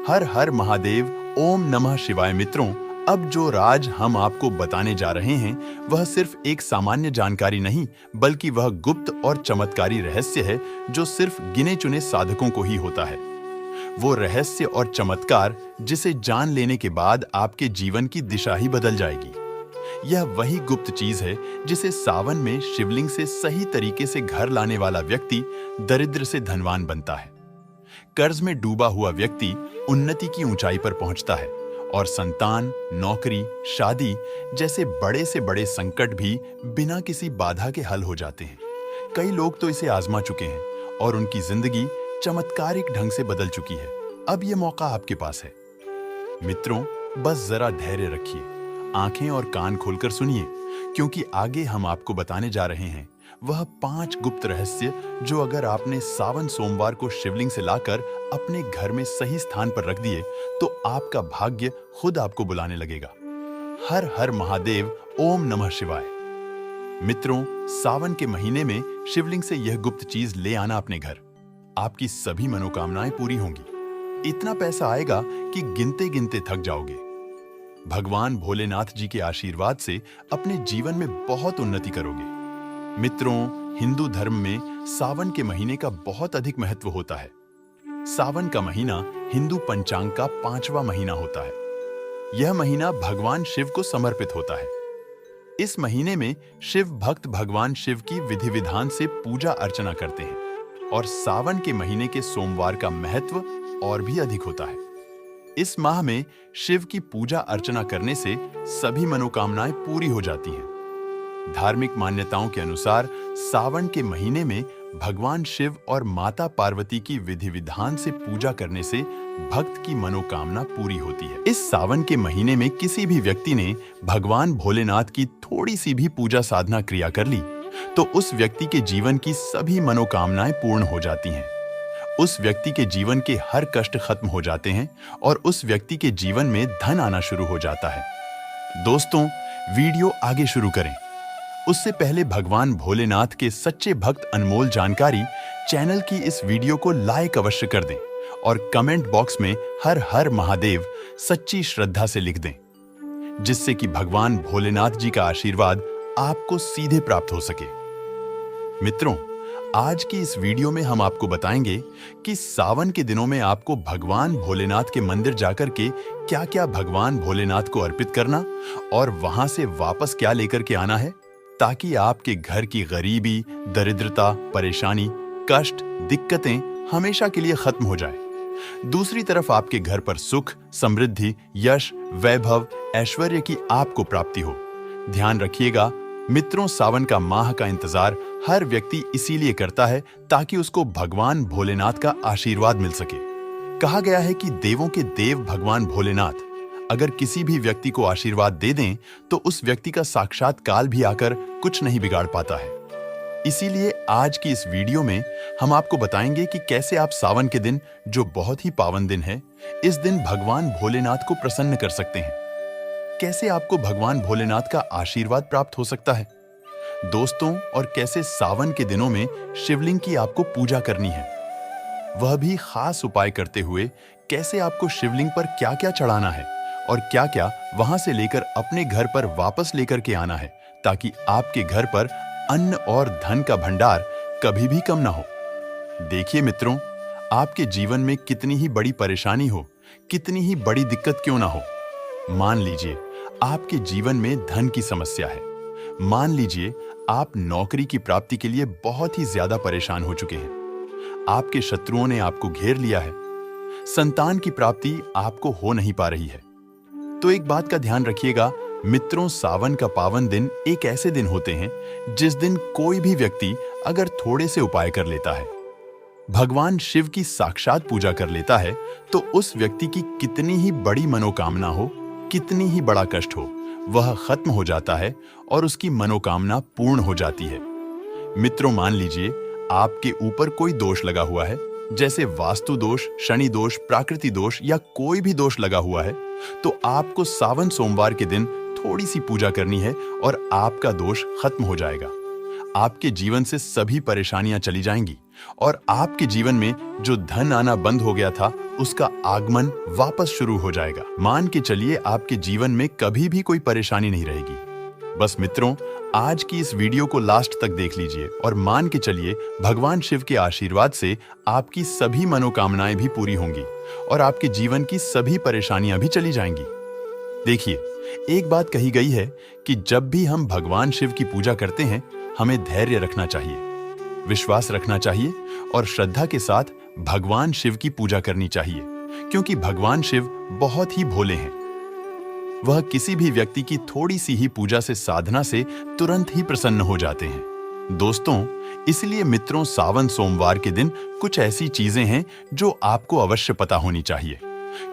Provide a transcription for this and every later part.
हर हर महादेव, ओम नमः शिवाय। मित्रों, अब जो राज हम आपको बताने जा रहे हैं वह सिर्फ एक सामान्य जानकारी नहीं, बल्कि वह गुप्त और चमत्कारी रहस्य है जो सिर्फ गिने चुने साधकों को ही होता है। वो रहस्य और चमत्कार जिसे जान लेने के बाद आपके जीवन की दिशा ही बदल जाएगी। यह वही गुप्त चीज है जिसे सावन में शिवलिंग से सही तरीके से घर लाने वाला व्यक्ति दरिद्र से धनवान बनता है। कर्ज में डूबा हुआ व्यक्ति उन्नति की ऊंचाई पर पहुंचता है और संतान, नौकरी, शादी जैसे बड़े से बड़े संकट भी बिना किसी बाधा के हल हो जाते हैं। कई लोग तो इसे आजमा चुके हैं और उनकी जिंदगी चमत्कारिक ढंग से बदल चुकी है। अब यह मौका आपके पास है। मित्रों, बस जरा धैर्य रखिए, आंखें और कान खोलकर सुनिए, क्योंकि आगे हम आपको बताने जा रहे हैं वह 5 गुप्त रहस्य जो अगर आपने सावन सोमवार को शिवलिंग से लाकर अपने घर में सही स्थान पर रख दिए तो आपका भाग्य खुद आपको बुलाने लगेगा। हर हर महादेव, ओम नमः शिवाय। मित्रों, सावन के महीने में शिवलिंग से यह गुप्त चीज ले आना अपने घर, आपकी सभी मनोकामनाएं पूरी होंगी। इतना पैसा आएगा कि गिनते गिनते थक जाओगे। भगवान भोलेनाथ जी के आशीर्वाद से अपने जीवन में बहुत उन्नति करोगे। मित्रों, हिंदू धर्म में सावन के महीने का बहुत अधिक महत्व होता है। सावन का महीना हिंदू पंचांग का 5वां महीना होता है। यह महीना भगवान शिव को समर्पित होता है। इस महीने में शिव भक्त भगवान शिव की विधि विधान से पूजा अर्चना करते हैं और सावन के महीने के सोमवार का महत्व और भी अधिक होता है। इस माह में शिव की पूजा अर्चना करने से सभी मनोकामनाएं पूरी हो जाती हैं। धार्मिक मान्यताओं के अनुसार सावन के महीने में भगवान शिव और माता पार्वती की विधि विधान से पूजा करने से भक्त की मनोकामना पूरी होती है। इस सावन के महीने में किसी भी व्यक्ति ने भगवान भोलेनाथ की थोड़ी सी भी पूजा साधना क्रिया कर ली तो उस व्यक्ति के जीवन की सभी मनोकामनाएं पूर्ण हो जाती हैं। उस व्यक्ति के जीवन के हर कष्ट खत्म हो जाते हैं और उस व्यक्ति के जीवन में धन आना शुरू हो जाता है। दोस्तों, वीडियो आगे शुरू करें उससे पहले भगवान भोलेनाथ के सच्चे भक्त अनमोल जानकारी चैनल की इस वीडियो को लाइक अवश्य कर दें और कमेंट बॉक्स में हर हर महादेव सच्ची श्रद्धा से लिख दें, जिससे कि भगवान भोलेनाथ जी का आशीर्वाद आपको सीधे प्राप्त हो सके। मित्रों, आज की इस वीडियो में हम आपको बताएंगे कि सावन के दिनों में आपको भगवान भोलेनाथ के मंदिर जाकर के क्या-क्या भगवान भोलेनाथ को अर्पित करना और वहां से वापस क्या लेकर के आना है, ताकि आपके घर की गरीबी, दरिद्रता, परेशानी, कष्ट, दिक्कतें हमेशा के लिए खत्म हो जाए। दूसरी तरफ आपके घर पर सुख, समृद्धि, यश, वैभव, ऐश्वर्य की आपको प्राप्ति हो। ध्यान रखिएगा मित्रों, सावन का माह का इंतजार हर व्यक्ति इसीलिए करता है ताकि उसको भगवान भोलेनाथ का आशीर्वाद मिल सके। कहा गया है कि देवों के देव भगवान भोलेनाथ अगर किसी भी व्यक्ति को आशीर्वाद दे दें तो उस व्यक्ति का साक्षात काल भी आकर कुछ नहीं बिगाड़ पाता है। इसीलिए आज की इस वीडियो में हम आपको बताएंगे कि कैसे आप सावन के दिन, जो बहुत ही पावन दिन है, इस दिन भगवान भोलेनाथ को प्रसन्न कर सकते हैं। कैसे आपको भगवान भोलेनाथ का आशीर्वाद प्राप्त हो सकता है दोस्तों, और कैसे सावन के दिनों में शिवलिंग की आपको पूजा करनी है, वह भी खास उपाय करते हुए। कैसे आपको शिवलिंग पर क्या-क्या चढ़ाना है और क्या-क्या वहां से लेकर अपने घर पर वापस लेकर के आना है, ताकि आपके घर पर अन्न और धन का भंडार कभी भी कम ना हो। देखिए मित्रों, आपके जीवन में कितनी ही बड़ी परेशानी हो, कितनी ही बड़ी दिक्कत क्यों ना हो, मान लीजिए आपके जीवन में धन की समस्या है, मान लीजिए आप नौकरी की प्राप्ति के लिए बहुत ही ज्यादा परेशान हो चुके हैं, आपके शत्रुओं ने आपको घेर लिया है, संतान की प्राप्ति आपको हो नहीं पा रही है, तो एक बात का ध्यान रखिएगा मित्रों, सावन का पावन दिन एक ऐसे दिन होते हैं जिस दिन कोई भी व्यक्ति अगर थोड़े से उपाय कर लेता है, भगवान शिव की साक्षात पूजा कर लेता है, तो उस व्यक्ति की कितनी ही बड़ी मनोकामना हो, कितनी ही बड़ा कष्ट हो, वह खत्म हो जाता है और उसकी मनोकामना पूर्ण हो जाती है। मित्रों, मान लीजिए आपके ऊपर कोई दोष लगा हुआ है, जैसे वास्तु दोष, शनि दोष, प्राकृति दोष या कोई भी दोष लगा हुआ है, तो आपको सावन सोमवार के दिन थोड़ी सी पूजा करनी है और आपका दोष खत्म हो जाएगा। आपके जीवन से सभी परेशानियां चली जाएंगी और आपके जीवन में जो धन आना बंद हो गया था उसका आगमन वापस शुरू हो जाएगा। मान के चलिए आपके जीवन में कभी भी कोई परेशानी नहीं रहेगी। बस मित्रों, आज की इस वीडियो को लास्ट तक देख लीजिए और मान के चलिए भगवान शिव के आशीर्वाद से आपकी सभी मनोकामनाएं भी पूरी होंगी और आपके जीवन की सभी परेशानियां भी चली जाएंगी। देखिए, एक बात कही गई है कि जब भी हम भगवान शिव की पूजा करते हैं, हमें धैर्य रखना चाहिए, विश्वास रखना चाहिए और श्रद्धा के साथ भगवान शिव की पूजा करनी चाहिए, क्योंकि भगवान शिव बहुत ही भोले हैं। वह किसी भी व्यक्ति की थोड़ी सी ही पूजा से, साधना से तुरंत ही प्रसन्न हो जाते हैं। दोस्तों, इसलिए मित्रों, सावन सोमवार के दिन कुछ ऐसी चीजें हैं जो आपको अवश्य पता होनी चाहिए,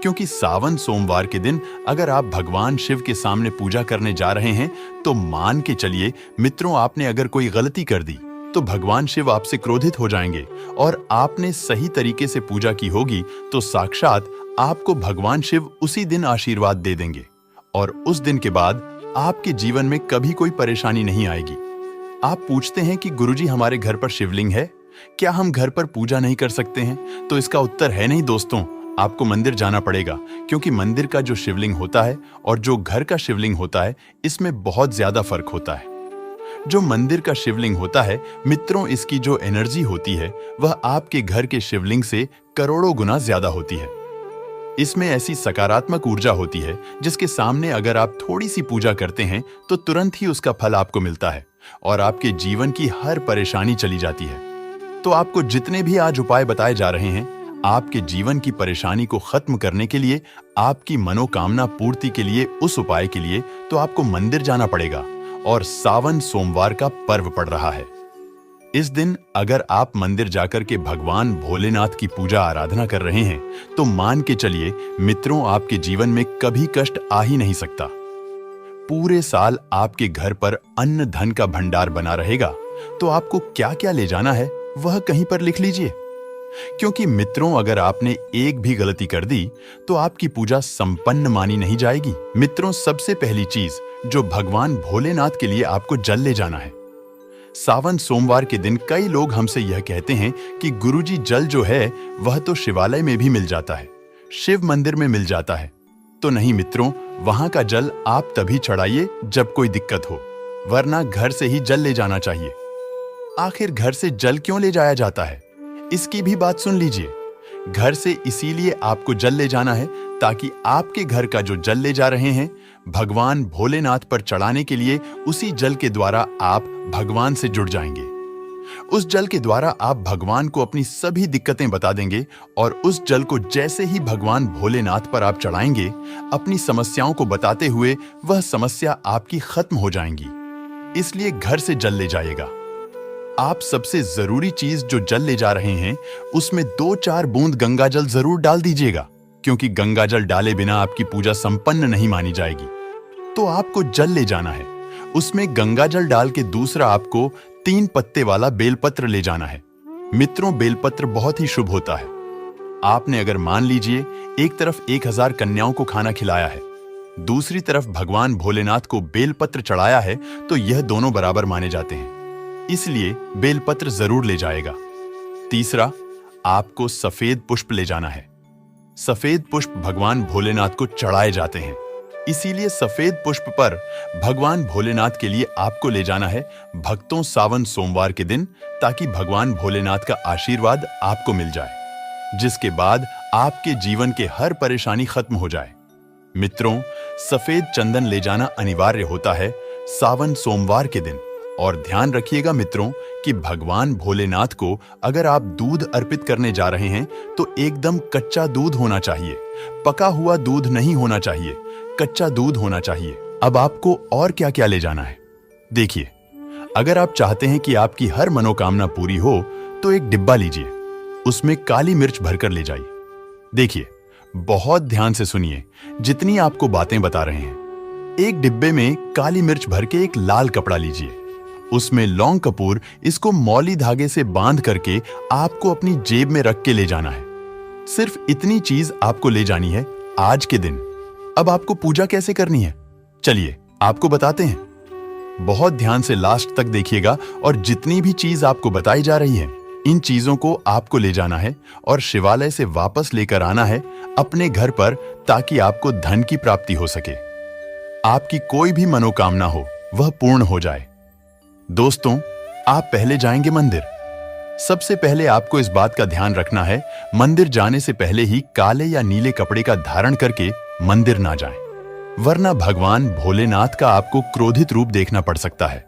क्योंकि सावन सोमवार के दिन अगर आप भगवान शिव के सामने पूजा करने जा रहे हैं तो मान के चलिए मित्रों, आपने अगर कोई गलती कर दी तो भगवान शिव आपसे क्रोधित हो जाएंगे और आपने सही तरीके से पूजा की होगी तो साक्षात आपको भगवान शिव उसी दिन आशीर्वाद दे देंगे और उस दिन के बाद आपके जीवन में कभी कोई परेशानी नहीं आएगी। आप पूछते हैं कि गुरुजी, हमारे घर पर शिवलिंग है, क्या हम घर पर पूजा नहीं कर सकते हैं? तो इसका उत्तर है नहीं दोस्तों, आपको मंदिर जाना पड़ेगा, क्योंकि मंदिर का जो शिवलिंग होता है और जो घर का शिवलिंग होता है, इसमें बहुत ज्यादा फर्क होता है। जो मंदिर का शिवलिंग होता है मित्रों, इसकी जो एनर्जी होती है वह आपके घर के शिवलिंग से करोड़ों गुना ज्यादा होती है। इसमें ऐसी सकारात्मक ऊर्जा होती है जिसके सामने अगर आप थोड़ी सी पूजा करते हैं तो तुरंत ही उसका फल आपको मिलता है और आपके जीवन की हर परेशानी चली जाती है। तो आपको जितने भी आज उपाय बताए जा रहे हैं, आपके जीवन की परेशानी को खत्म करने के लिए, आपकी मनोकामना पूर्ति के लिए, उस उपाय के लिए तो आपको मंदिर जाना पड़ेगा और सावन सोमवार का पर्व पड़ रहा है। इस दिन अगर आप मंदिर जाकर के भगवान भोलेनाथ की पूजा आराधना कर रहे हैं तो मान के चलिए मित्रों, आपके जीवन में कभी कष्ट आ ही नहीं सकता। पूरे साल आपके घर पर अन्न धन का भंडार बना रहेगा। तो आपको क्या क्या ले जाना है वह कहीं पर लिख लीजिए, क्योंकि मित्रों, अगर आपने एक भी गलती कर दी तो आपकी पूजा संपन्न मानी नहीं जाएगी। मित्रों, सबसे पहली चीज जो भगवान भोलेनाथ के लिए आपको जल ले जाना है। सावन सोमवार के दिन कई लोग हमसे यह कहते हैं कि गुरुजी, जल जो है वह तो शिवालय में भी मिल जाता है, शिव मंदिर में मिल जाता है। तो नहीं मित्रों, वहां का जल आप तभी चढ़ाइए जब कोई दिक्कत हो, वरना घर से ही जल ले जाना चाहिए। आखिर घर से जल क्यों ले जाया जाता है, इसकी भी बात सुन लीजिए। घर से इसीलिए आपको जल ले जाना है ताकि आपके घर का जो जल ले जा रहे हैं भगवान भोलेनाथ पर चढ़ाने के लिए, उसी जल के द्वारा आप भगवान से जुड़ जाएंगे। उस जल के द्वारा आप भगवान को अपनी सभी दिक्कतें बता देंगे और उस जल को जैसे ही भगवान भोलेनाथ पर आप चढ़ाएंगे, अपनी समस्याओं को बताते हुए वह समस्या आपकी खत्म हो जाएंगी। इसलिए घर से जल ले जाइएगा। आप सबसे जरूरी चीज जो जल ले जा रहे हैं उसमें 2-4 बूंद गंगा जल जरूर डाल दीजिएगा, क्योंकि गंगा जल डाले बिना आपकी पूजा संपन्न नहीं मानी जाएगी। तो आपको जल ले जाना है, उसमें गंगा जल डाल के दूसरा आपको 3 पत्ते वाला बेलपत्र ले जाना है। मित्रों, बेलपत्र बहुत ही शुभ होता है। आपने अगर मान लीजिए एक तरफ 1000 कन्याओं को खाना खिलाया है, दूसरी तरफ भगवान भोलेनाथ को बेलपत्र चढ़ाया है, तो यह दोनों बराबर माने जाते हैं, इसलिए बेलपत्र जरूर ले जाएगा। तीसरा, आपको सफेद पुष्प ले जाना है। सफेद पुष्प भगवान भोलेनाथ को चढ़ाए जाते हैं, इसीलिए सफेद पुष्प पर भगवान भोलेनाथ के लिए आपको ले जाना है भक्तों सावन सोमवार के दिन, ताकि भगवान भोलेनाथ का आशीर्वाद आपको मिल जाए, जिसके बाद आपके जीवन के हर परेशानी खत्म हो जाए। मित्रों, सफेद चंदन ले जाना अनिवार्य होता है सावन सोमवार के दिन। और ध्यान रखिएगा मित्रों कि भगवान भोलेनाथ को अगर आप दूध अर्पित करने जा रहे हैं तो एकदम कच्चा दूध होना चाहिए, पका हुआ दूध नहीं होना चाहिए, कच्चा दूध होना चाहिए। अब आपको और क्या क्या ले जाना है, देखिए। अगर आप चाहते हैं कि आपकी हर मनोकामना पूरी हो तो एक डिब्बा लीजिए, उसमें काली मिर्च भरकर ले जाइए। देखिए, बहुत ध्यान से सुनिए जितनी आपको बातें बता रहे हैं। एक डिब्बे में काली मिर्च भर के एक लाल कपड़ा लीजिए, उसमें लौंग कपूर, इसको मौली धागे से बांध करके आपको अपनी जेब में रख के ले जाना है। सिर्फ इतनी चीज आपको ले जानी है आज के दिन। अब आपको पूजा कैसे करनी है, चलिए आपको बताते हैं। बहुत ध्यान से लास्ट तक देखिएगा और जितनी भी चीज आपको बताई जा रही है, इन चीजों को आपको ले जाना है और शिवालय से वापस लेकर आना है अपने घर पर, ताकि आपको धन की प्राप्ति हो सके, आपकी कोई भी मनोकामना हो वह पूर्ण हो जाए। दोस्तों, आप पहले जाएंगे मंदिर। सबसे पहले आपको इस बात का ध्यान रखना है, मंदिर जाने से पहले ही काले या नीले कपड़े का धारण करके मंदिर ना जाएं, वरना भगवान भोलेनाथ का आपको क्रोधित रूप देखना पड़ सकता है।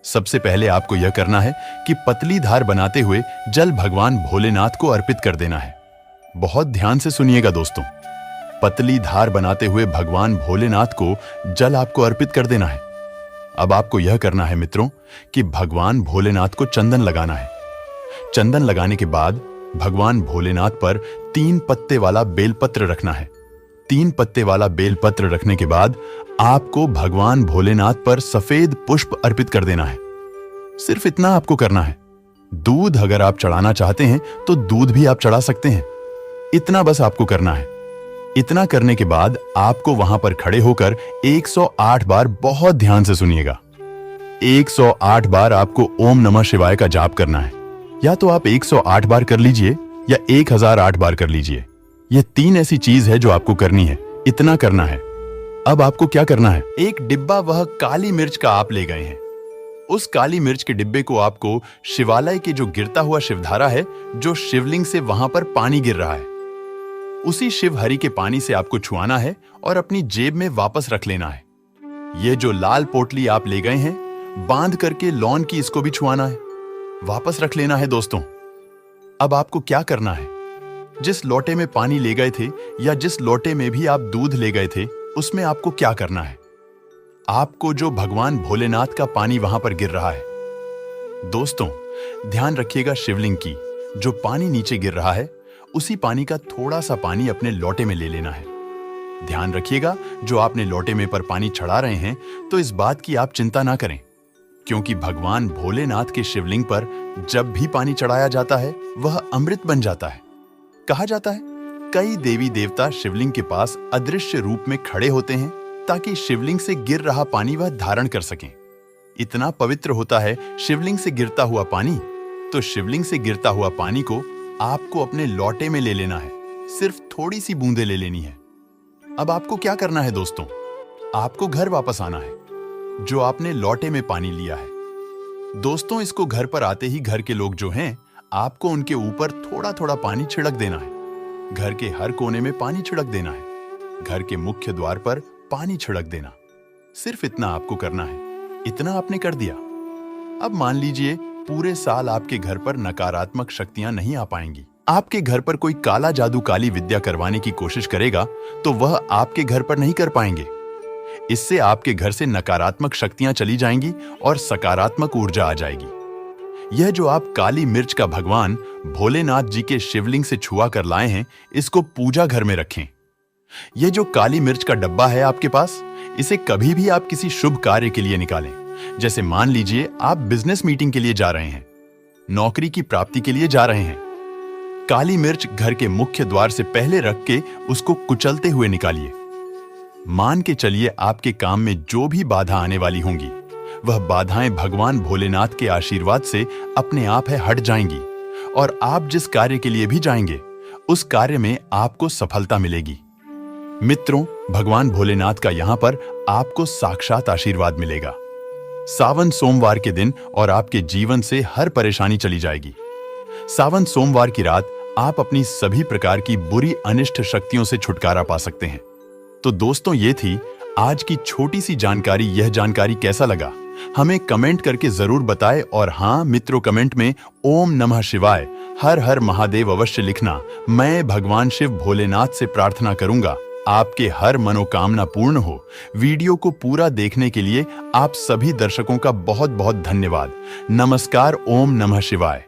सबसे पहले आपको यह करना है कि पतली धार बनाते हुए जल भगवान भोलेनाथ को अर्पित कर देना है। बहुत ध्यान से सुनिएगा दोस्तों, पतली धार बनाते हुए भगवान भोलेनाथ को जल आपको अर्पित कर देना है। अब आपको यह करना है मित्रों कि भगवान भोलेनाथ को चंदन लगाना है। चंदन लगाने के बाद भगवान भोलेनाथ पर 3 पत्ते वाला बेलपत्र रखना है। 3 पत्ते वाला बेलपत्र रखने के बाद आपको भगवान भोलेनाथ पर सफेद पुष्प अर्पित कर देना है। सिर्फ इतना आपको करना है। दूध अगर आप चढ़ाना चाहते हैं तो दूध भी आप चढ़ा सकते हैं। इतना बस आपको करना है। इतना करने के बाद आपको वहां पर खड़े होकर 108 बार, बहुत ध्यान से सुनिएगा, 108 बार आपको ओम नमः शिवाय का जाप करना है। या तो आप 108 बार कर लीजिए या 1008 बार कर लीजिए। यह 3 ऐसी चीज है जो आपको करनी है। इतना करना है। अब आपको क्या करना है, एक डिब्बा वह काली मिर्च का आप ले गए हैं। उस काली मिर्च के डिब्बे को आपको शिवालय के जो गिरता हुआ शिवधारा है, जो शिवलिंग से वहां पर पानी गिर रहा है, उसी शिवहरि के पानी से आपको छुआना है और अपनी जेब में वापस रख लेना है। यह जो लाल पोटली आप ले गए हैं, बांध करके लॉन की, इसको भी छुआना है, वापस रख लेना है। दोस्तों, अब आपको क्या करना है, जिस लोटे में पानी ले गए थे या जिस लोटे में भी आप दूध ले गए थे, उसमें आपको क्या करना है, आपको जो भगवान भोलेनाथ का पानी वहां पर गिर रहा है, दोस्तों ध्यान रखिएगा, शिवलिंग की जो पानी नीचे गिर रहा है, उसी पानी का थोड़ा सा पानी अपने लोटे में ले लेना है। ध्यान रखिएगा, जो आपने लोटे में पर पानी चढ़ा रहे हैं, तो इस बात की आप चिंता ना करें, क्योंकि भगवान भोलेनाथ के शिवलिंग पर जब भी पानी चढ़ाया जाता है वह अमृत बन जाता है। कहा जाता है कई देवी देवता शिवलिंग के पास अदृश्य रूप में खड़े होते हैं, ताकि शिवलिंग से गिर रहा पानी वह धारण कर सकें। इतना पवित्र होता है शिवलिंग से गिरता हुआ पानी। तो शिवलिंग से गिरता हुआ पानी को आपको अपने लोटे में ले लेना है। सिर्फ थोड़ी सी बूंदे ले लेनी है। अब आपको क्या करना है दोस्तों, आपको घर वापस आना है जो आपने लोटे में पानी लिया है। दोस्तों, इसको घर पर आते ही घर के लोग जो हैं, आपको उनके ऊपर थोड़ा थोड़ा पानी छिड़क देना है। घर के हर कोने में पानी छिड़क देना है। घर के मुख्य द्वार पर पानी छिड़क देना। सिर्फ इतना आपको करना है। इतना आपने कर दिया। अब मान लीजिए पूरे साल आपके घर पर नकारात्मक शक्तियां नहीं आ पाएंगी। आपके घर पर कोई काला जादू, काली विद्या करवाने की कोशिश करेगा तो वह आपके घर पर नहीं कर पाएंगे। इससे आपके घर से नकारात्मक शक्तियां चली जाएंगी और सकारात्मक ऊर्जा आ जाएगी। यह जो आप काली मिर्च का भगवान भोलेनाथ जी के शिवलिंग से छुआ कर लाए हैं, इसको पूजा घर में रखें। यह जो काली मिर्च का डब्बा है आपके पास, इसे कभी भी आप किसी शुभ कार्य के लिए निकालें। जैसे मान लीजिए आप बिजनेस मीटिंग के लिए जा रहे हैं, नौकरी की प्राप्ति के लिए जा रहे हैं। काली मिर्च घर के मुख्य द्वार से पहले रख के उसको कुचलते हुए निकालिए। मान के चलिए आपके काम में जो भी बाधा आने वाली होंगी, वह बाधाएं भगवान भोलेनाथ के आशीर्वाद से अपने आप है हट जाएंगी और आप जिस कार्य के लिए भी जाएंगे, उस कार्य में आपको सफलता मिलेगी। मित्रों, भगवान भोलेनाथ का यहां पर आपको साक्षात आशीर्वाद मिलेगा। सावन सोमवार के दिन और आपके जीवन से हर परेशानी चली जाएगी। सावन सोमवार की रात आप अपनी सभी प्रकार की बुरी अनिष्ट शक्तियों से छुटकारा पा सकते हैं। तो दोस्तों, ये थी आज की छोटी सी जानकारी। यह जानकारी कैसा लगा हमें कमेंट करके जरूर बताएं। और हाँ मित्रों, कमेंट में ओम नमः शिवाय, हर हर महादेव अवश्य लिखना। मैं भगवान शिव भोलेनाथ से प्रार्थना करूंगा आपके हर मनोकामना पूर्ण हो। वीडियो को पूरा देखने के लिए आप सभी दर्शकों का बहुत बहुत धन्यवाद। नमस्कार। ओम नमः शिवाय।